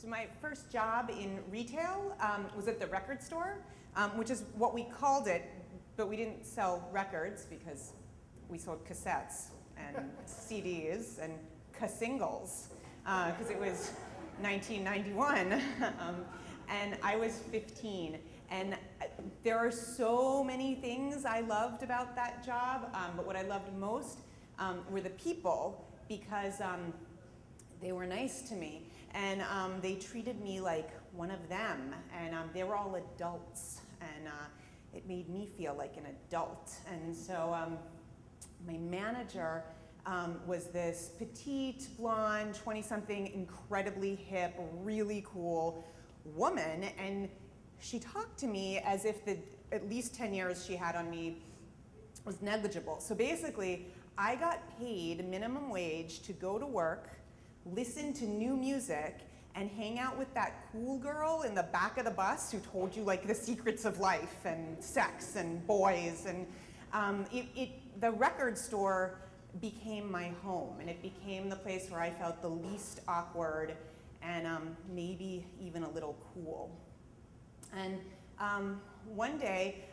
my first job in retail was at the record store, which is what we called it, but we didn't sell records because we sold cassettes and CDs and singles because it was 1991 and I was 15. And there are so many things I loved about that job, but what I loved most were the people, because they were nice to me, and they treated me like one of them, and they were all adults, and it made me feel like an adult. And so my manager was this petite, blonde, 20-something, incredibly hip, really cool woman, and she talked to me as if the at least 10 years she had on me was negligible. So basically, I got paid minimum wage to go to work, listen to new music, and hang out with that cool girl in the back of the bus who told you like the secrets of life and sex and boys. And the record store became my home, and it became the place where I felt the least awkward and maybe even a little cool. And one day,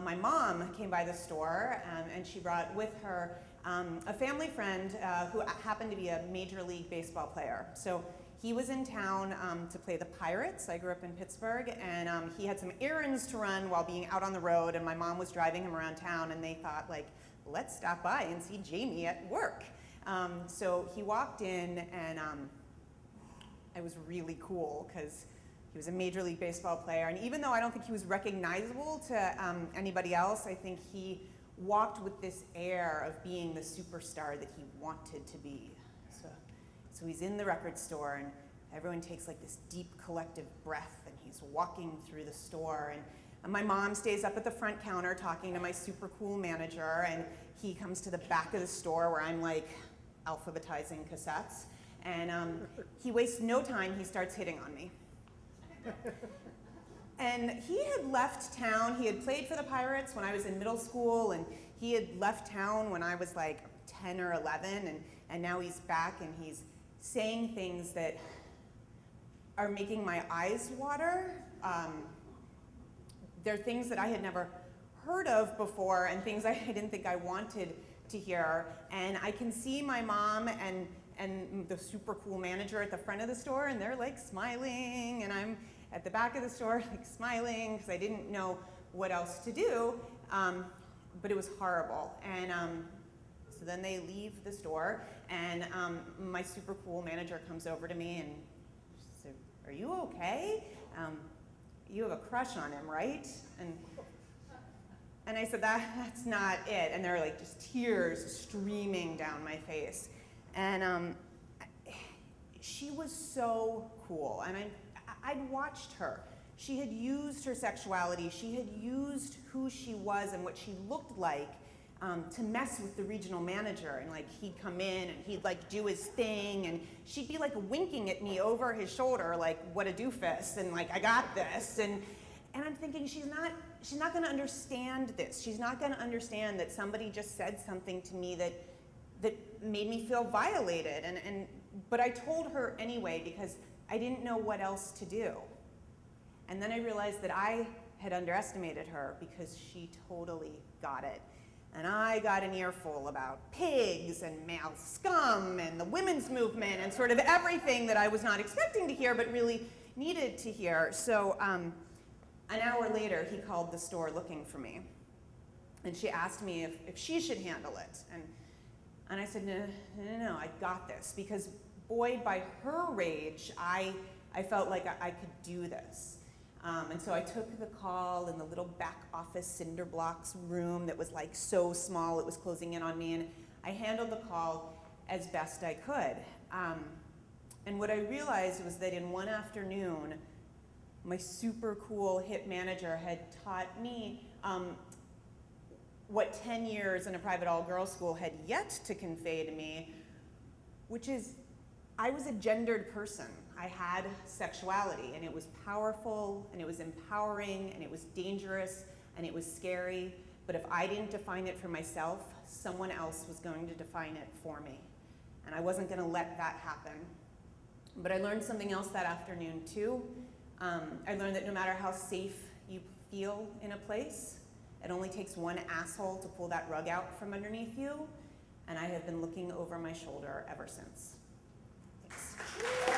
my mom came by the store, and she brought with her a family friend who happened to be a Major League Baseball player. So he was in town to play the Pirates. I grew up in Pittsburgh, and he had some errands to run while being out on the road, and my mom was driving him around town, and they thought, like, let's stop by and see Jamie at work. So he walked in, and I was really cool, because he was a Major League Baseball player, and even though I don't think he was recognizable to anybody else, I think he walked with this air of being the superstar that he wanted to be. So he's in the record store, and everyone takes like this deep collective breath, and he's walking through the store, and my mom stays up at the front counter talking to my super cool manager, and he comes to the back of the store where I'm like alphabetizing cassettes, and he wastes no time, he starts hitting on me. And he had left town. He had played for the Pirates when I was in middle school, and he had left town when I was like 10 or 11, and now he's back, and he's saying things that are making my eyes water. They're things that I had never heard of before, and things I didn't think I wanted to hear. And I can see my mom and the super cool manager at the front of the store, and they're like smiling, and I'm at the back of the store like smiling because I didn't know what else to do, but it was horrible. And so then they leave the store, and my super cool manager comes over to me and she said, "Are you okay? You have a crush on him, right?" And I said, that's not it. And there were like just tears streaming down my face. And she was so cool, and I'd watched her. She had used her sexuality, she had used who she was and what she looked like to mess with the regional manager, and like he'd come in and he'd like do his thing, and she'd be like winking at me over his shoulder like, what a doofus, and like, I got this, and I'm thinking she's not gonna understand this. She's not gonna understand that somebody just said something to me that made me feel violated, but I told her anyway because I didn't know what else to do. And then I realized that I had underestimated her because she totally got it. And I got an earful about pigs and male scum and the women's movement and sort of everything that I was not expecting to hear but really needed to hear. So an hour later, he called the store looking for me. And she asked me if she should handle it. And I said, no, I got this. Because buoyed by her rage, I felt like I could do this. And so I took the call in the little back office cinder blocks room that was like so small it was closing in on me, and I handled the call as best I could. And what I realized was that in one afternoon, my super cool hip manager had taught me what 10 years in a private all-girls school had yet to convey to me, which is I was a gendered person. I had sexuality, and it was powerful, and it was empowering, and it was dangerous, and it was scary, but if I didn't define it for myself, someone else was going to define it for me, and I wasn't gonna let that happen. But I learned something else that afternoon too. I learned that no matter how safe you feel in a place, it only takes one asshole to pull that rug out from underneath you, and I have been looking over my shoulder ever since. Thanks.